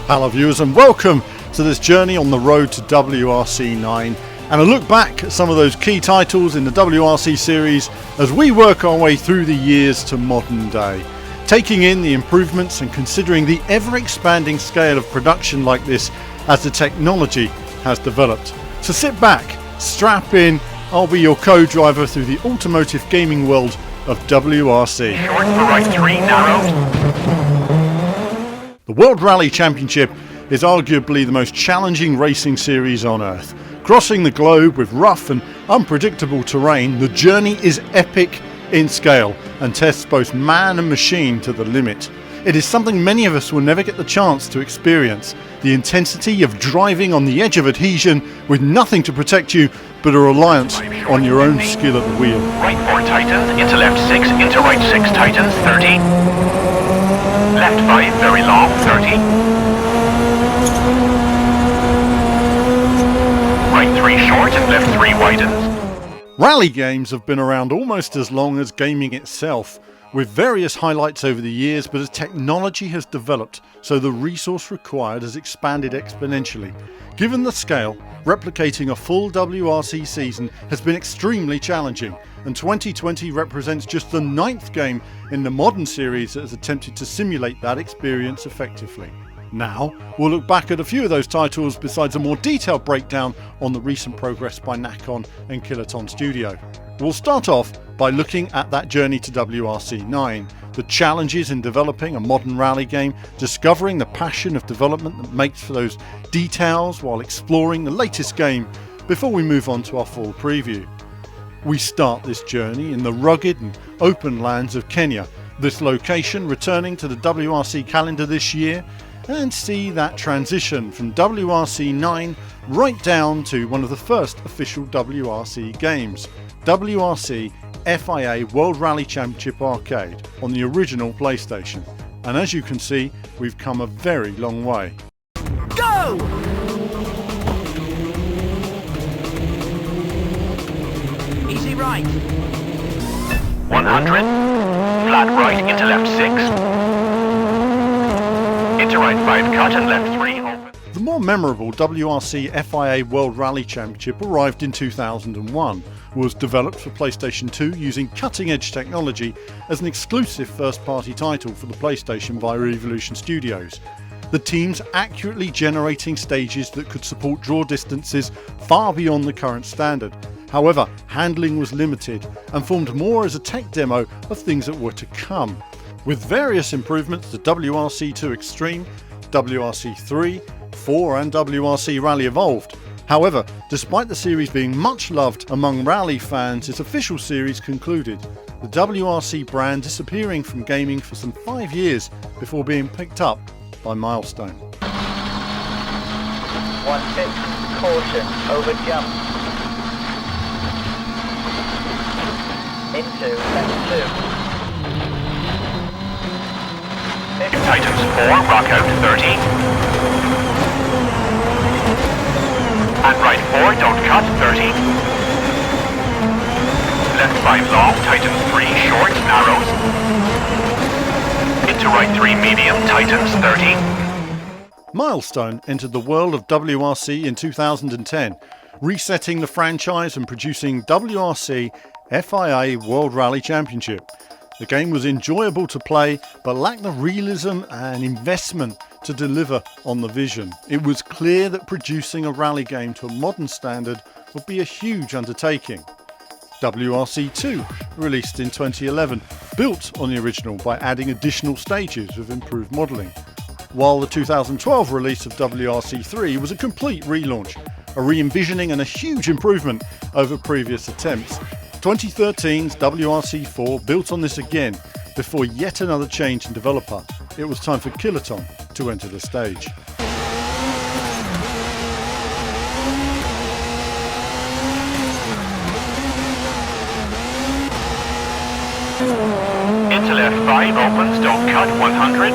Hello viewers and welcome to this journey on the road to WRC 9 and a look back at some of those key titles in the WRC series as we work our way through the years to modern day, taking in the improvements and considering the ever expanding scale of production like this as the technology has developed. So sit back, strap in, I'll be your co-driver through the automotive gaming world of WRC. Short for right 3, narrow. The World Rally Championship is arguably the most challenging racing series on Earth. Crossing the globe with rough and unpredictable terrain, the journey is epic in scale and tests both man and machine to the limit. It is something many of us will never get the chance to experience. The intensity of driving on the edge of adhesion with nothing to protect you but a reliance on your own skill at the wheel. Right 4 tightens, into left 6, into right 6 tightens, 30. Left 5, very long, 30. Right 3 short and left 3 widens. Rally games have been around almost as long as gaming itself, with various highlights over the years, but as technology has developed, so the resource required has expanded exponentially. Given the scale, replicating a full WRC season has been extremely challenging, and 2020 represents just the 9th game in the modern series that has attempted to simulate that experience effectively. Now, we'll look back at a few of those titles besides a more detailed breakdown on the recent progress by Nakon and Kiloton Studio. We'll start off by looking at that journey to WRC 9, the challenges in developing a modern rally game, discovering the passion of development that makes for those details while exploring the latest game before we move on to our full preview. We start this journey in the rugged and open lands of Kenya, this location returning to the WRC calendar this year, and see that transition from WRC 9 right down to one of the first official WRC games, WRC FIA World Rally Championship Arcade on the original PlayStation. And as you can see, we've come a very long way. Go! Easy right. 100. Flat right into left 6. Into right 5 cut and left 3 open. The more memorable WRC FIA World Rally Championship arrived in 2001, was developed for PlayStation 2 using cutting-edge technology as an exclusive first-party title for the PlayStation via Evolution Studios. The teams accurately generating stages that could support draw distances far beyond the current standard. However, handling was limited and formed more as a tech demo of things that were to come. With various improvements to WRC 2 Extreme, WRC 3, 4 and WRC Rally Evolved. However, despite the series being much loved among rally fans, its official series concluded, the WRC brand disappearing from gaming for some 5 years before being picked up by Milestone. 1-6, caution, over jump. Into left 2. Titans 4, rock out 30. And right 4, don't cut, 30. Left 5 long, Titans 3, short, narrows. Into right 3, medium, Titans 30. Milestone entered the world of WRC in 2010, resetting the franchise and producing WRC FIA World Rally Championship. The game was enjoyable to play, but lacked the realism and investment to deliver on the vision. It was clear that producing a rally game to a modern standard would be a huge undertaking. WRC 2, released in 2011, built on the original by adding additional stages with improved modelling, while the 2012 release of WRC 3 was a complete relaunch, a re-envisioning and a huge improvement over previous attempts. 2013's WRC 4 built on this again, before yet another change in developer. It was time for Kiloton to enter the stage. Into left 5 opens, don't cut, 100.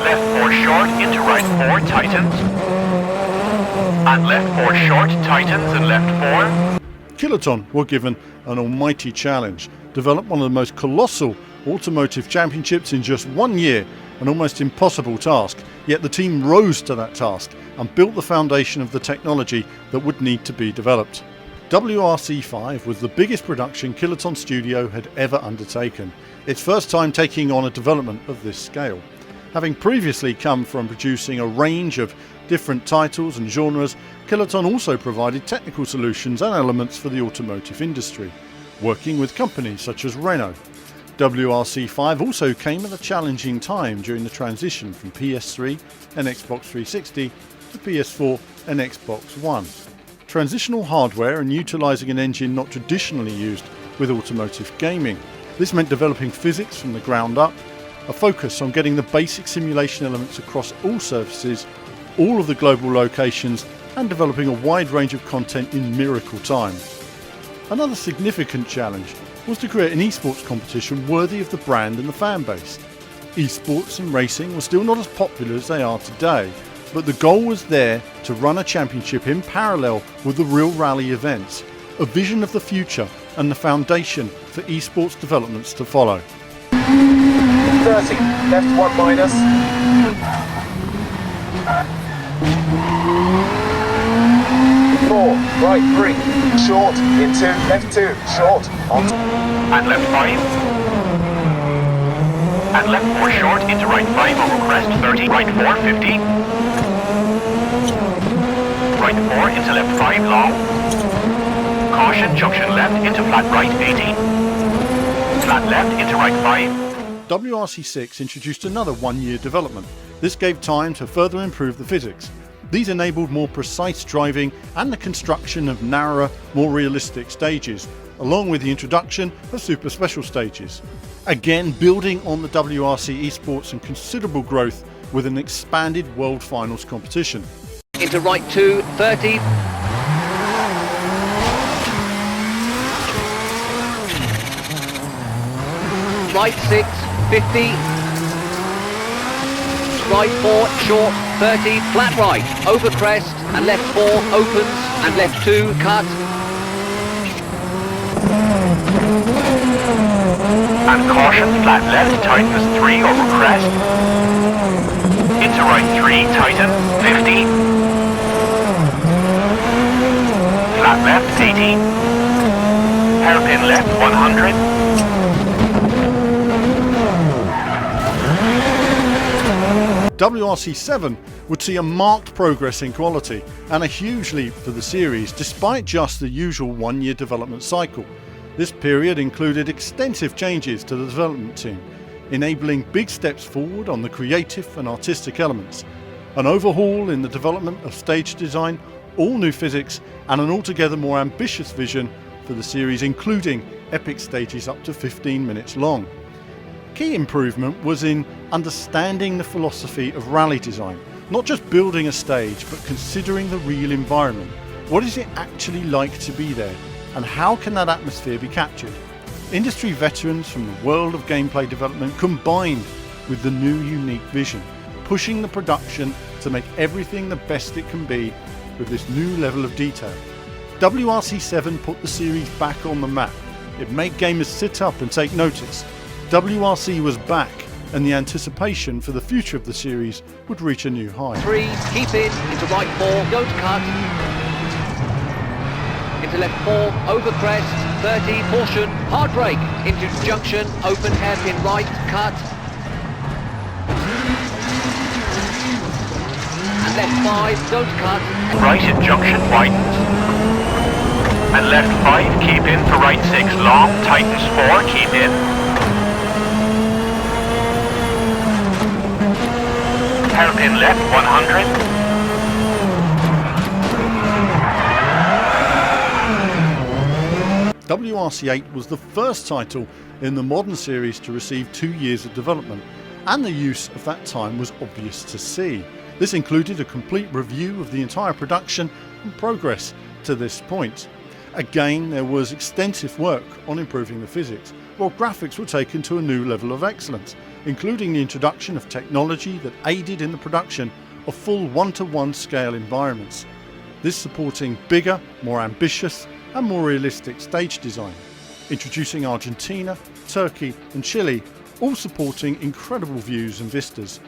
Left 4 short, into right 4 tightens. And left 4 short, tightens and left 4. Kiloton were given an almighty challenge, develop one of the most colossal automotive championships in just 1 year an almost impossible task, yet the team rose to that task and built the foundation of the technology that would need to be developed. WRC5 was the biggest production Kiloton Studio had ever undertaken, its first time taking on a development of this scale. Having previously come from producing a range of different titles and genres, Kiloton also provided technical solutions and elements for the automotive industry, working with companies such as Renault. WRC5 also came at a challenging time during the transition from PS3 and Xbox 360 to PS4 and Xbox One. Transitional hardware and utilising an engine not traditionally used with automotive gaming. This meant developing physics from the ground up, a focus on getting the basic simulation elements across all surfaces, all of the global locations, and developing a wide range of content in miracle time. Another significant challenge was to create an esports competition worthy of the brand and the fan base. Esports and racing were still not as popular as they are today, but the goal was there to run a championship in parallel with the real rally events, a vision of the future and the foundation for esports developments to follow. 30, left 1 minus. 4, right 3, short, into, left 2, short, on. And left 5. And left 4 short into right 5 over crest 30, right 4 50. Right 4 into left 5 long. Caution, junction left into flat right 80. Flat left into right 5. WRC6 introduced another one-year development. This gave time to further improve the physics. These enabled more precise driving and the construction of narrower, more realistic stages, along with the introduction of super special stages. Again, building on the WRC esports and considerable growth with an expanded World Finals competition. Into right 2, 30. Right 6, 50. Right 4, short, 30, flat right, over crest, and left 4, opens, and left 2, cut. And caution, flat left, tightens 3 over crest. Into right 3, tighten, 50. Flat left, 80. Hairpin left, 100. WRC7 would see a marked progress in quality and a huge leap for the series despite just the usual one-year development cycle. This period included extensive changes to the development team, enabling big steps forward on the creative and artistic elements, an overhaul in the development of stage design, all new physics, and an altogether more ambitious vision for the series, including epic stages up to 15 minutes long. Key improvement was in understanding the philosophy of rally design, not just building a stage but considering the real environment. What is it actually like to be there, and how can that atmosphere be captured? Industry veterans from the world of gameplay development combined with the new unique vision, pushing the production to make everything the best it can be with this new level of detail. WRC7 put the series back on the map. It made gamers sit up and take notice. WRC was back, and the anticipation for the future of the series would reach a new high. 3, keep in, into right 4, don't cut. Into left 4, over crest, 30, caution, hard brake. Into junction, open hairpin right, cut. And left 5, don't cut. Right in junction widens. And left 5, keep in for right 6 long, tightens 4, keep in. Hairpin left 100. WRC8 was the first title in the modern series to receive 2 years of development, and the use of that time was obvious to see. This included a complete review of the entire production and progress to this point. Again, there was extensive work on improving the physics, while graphics were taken to a new level of excellence, including the introduction of technology that aided in the production of full one-to-one scale environments. This supporting bigger, more ambitious and more realistic stage design. Introducing Argentina, Turkey and Chile all supporting incredible views and vistas.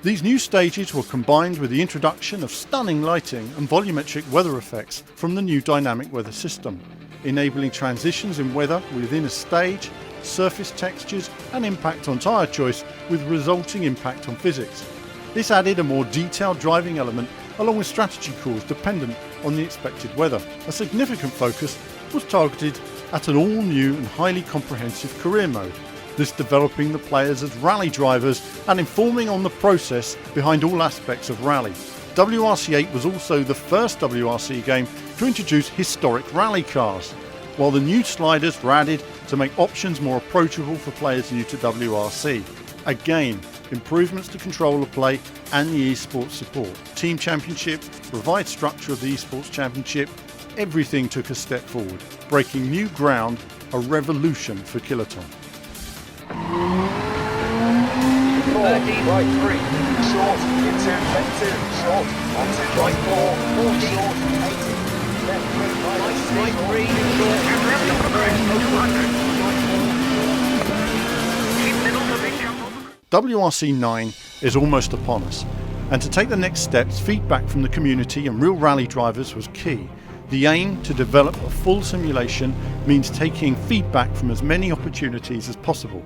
These new stages were combined with the introduction of stunning lighting and volumetric weather effects from the new dynamic weather system, enabling transitions in weather within a stage, surface textures and impact on tyre choice with resulting impact on physics. This added a more detailed driving element along with strategy calls dependent on the expected weather. A significant focus was targeted at an all-new and highly comprehensive career mode, this developing the players as rally drivers and informing on the process behind all aspects of rally. WRC 8 was also the first WRC game to introduce historic rally cars, while the new sliders were added to make options more approachable for players new to WRC. Again, improvements to controller play and the esports support. Team Championship, revised structure of the esports championship, everything took a step forward, breaking new ground, a revolution for Kiloton. 4, 13. Right 3, short, into left 2, short, onto right 4, 40. short, 80, left 3, Right 3, WRC 9 is almost upon us, and to take the next steps, feedback from the community and real rally drivers was key. The aim to develop a full simulation means taking feedback from as many opportunities as possible.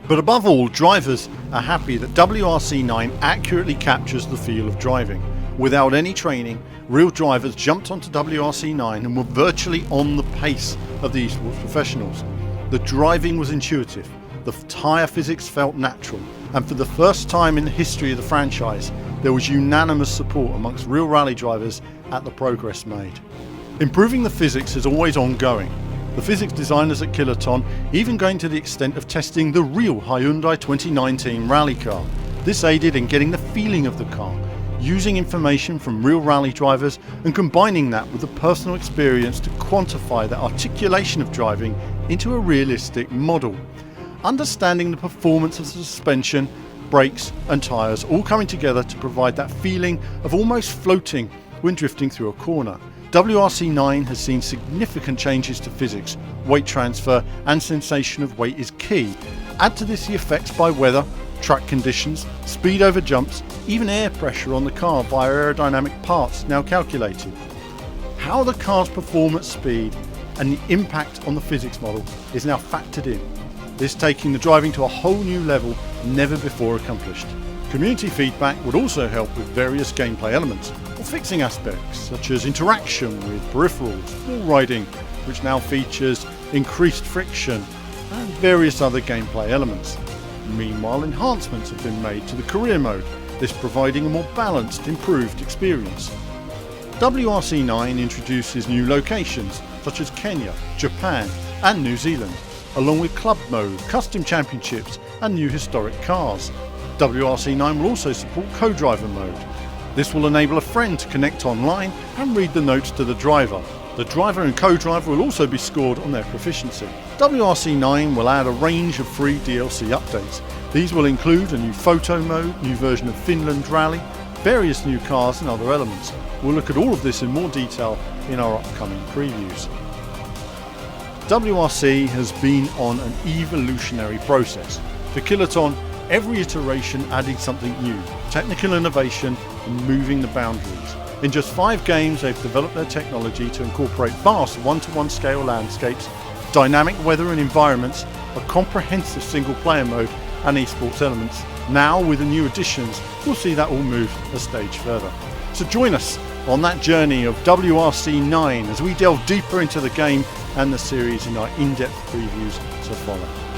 But above all, drivers are happy that WRC 9 accurately captures the feel of driving. Without any training, real drivers jumped onto WRC 9 and were virtually on the pace of the esports professionals. The driving was intuitive, the tyre physics felt natural, and for the first time in the history of the franchise, there was unanimous support amongst real rally drivers at the progress made. Improving the physics is always ongoing. The physics designers at Kiloton even going to the extent of testing the real Hyundai 2019 rally car. This aided in getting the feeling of the car, using information from real rally drivers and combining that with the personal experience to quantify the articulation of driving into a realistic model. Understanding the performance of the suspension, brakes and tyres all coming together to provide that feeling of almost floating when drifting through a corner. WRC 9 has seen significant changes to physics, weight transfer and sensation of weight is key. Add to this the effects by weather, track conditions, speed over jumps, even air pressure on the car via aerodynamic parts now calculated. How the car's perform at speed and the impact on the physics model is now factored in. This taking the driving to a whole new level never before accomplished. Community feedback would also help with various gameplay elements or fixing aspects such as interaction with peripherals, wall riding, which now features increased friction, and various other gameplay elements. Meanwhile, enhancements have been made to the career mode, this providing a more balanced, improved experience. WRC 9 introduces new locations such as Kenya, Japan and New Zealand, along with club mode, custom championships and new historic cars. WRC 9 will also support co-driver mode. This will enable a friend to connect online and read the notes to the driver. The driver and co-driver will also be scored on their proficiency. WRC 9 will add a range of free DLC updates. These will include a new photo mode, new version of Finland Rally, various new cars and other elements. We'll look at all of this in more detail in our upcoming previews. WRC has been on an evolutionary process. For Kiloton, every iteration adding something new, technical innovation and moving the boundaries. In just 5 games they've developed their technology to incorporate vast one-to-one scale landscapes, dynamic weather and environments, a comprehensive single player mode and esports elements. Now with the new additions we'll see that all move a stage further. So join us on that journey of WRC 9 as we delve deeper into the game and the series in our in-depth previews to follow.